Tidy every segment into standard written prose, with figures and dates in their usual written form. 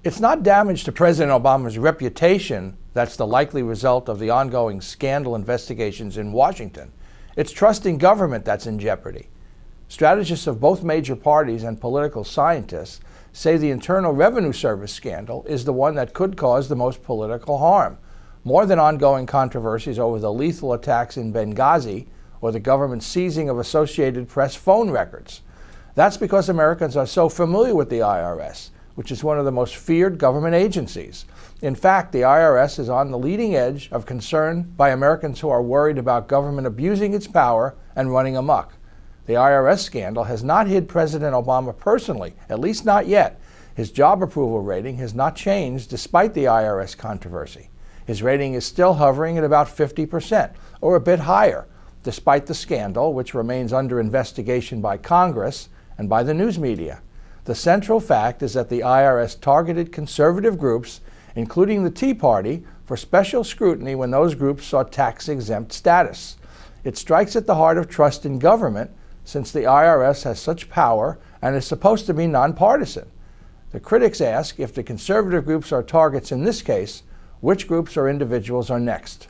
It's not damage to President Obama's reputation that's the likely result of the ongoing scandal investigations in Washington. It's trust in government that's in jeopardy. Strategists of both major parties and political scientists say the Internal Revenue Service scandal is the one that could cause the most political harm, more than ongoing controversies over the lethal attacks in Benghazi or the government's seizing of Associated Press phone records. That's because Americans are so familiar with the IRS, which is one of the most feared government agencies. In fact, the IRS is on the leading edge of concern by Americans who are worried about government abusing its power and running amok. The IRS scandal has not hit President Obama personally, at least not yet. His job approval rating has not changed despite the IRS controversy. His rating is still hovering at about 50%, or a bit higher, despite the scandal, which remains under investigation by Congress and by the news media. The central fact is that the IRS targeted conservative groups, including the Tea Party, for special scrutiny when those groups sought tax-exempt status. It strikes at the heart of trust in government, since the IRS has such power and is supposed to be nonpartisan. The critics ask, if the conservative groups are targets in this case, which groups or individuals are next?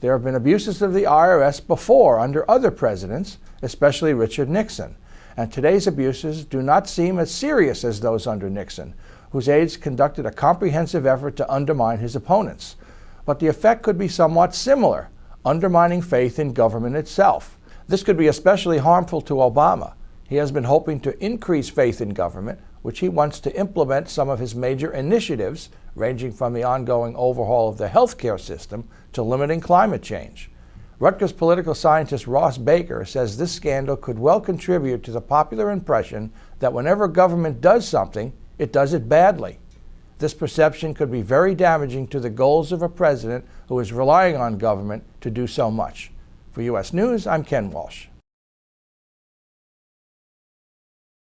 There have been abuses of the IRS before under other presidents, especially Richard Nixon, and today's abuses do not seem as serious as those under Nixon, whose aides conducted a comprehensive effort to undermine his opponents. But the effect could be somewhat similar, undermining faith in government itself. This could be especially harmful to Obama. He has been hoping to increase faith in government, which he wants to implement some of his major initiatives, ranging from the ongoing overhaul of the healthcare system to limiting climate change. Rutgers political scientist Ross Baker says this scandal could well contribute to the popular impression that whenever government does something, it does it badly. This perception could be very damaging to the goals of a president who is relying on government to do so much. For U.S. News, I'm Ken Walsh.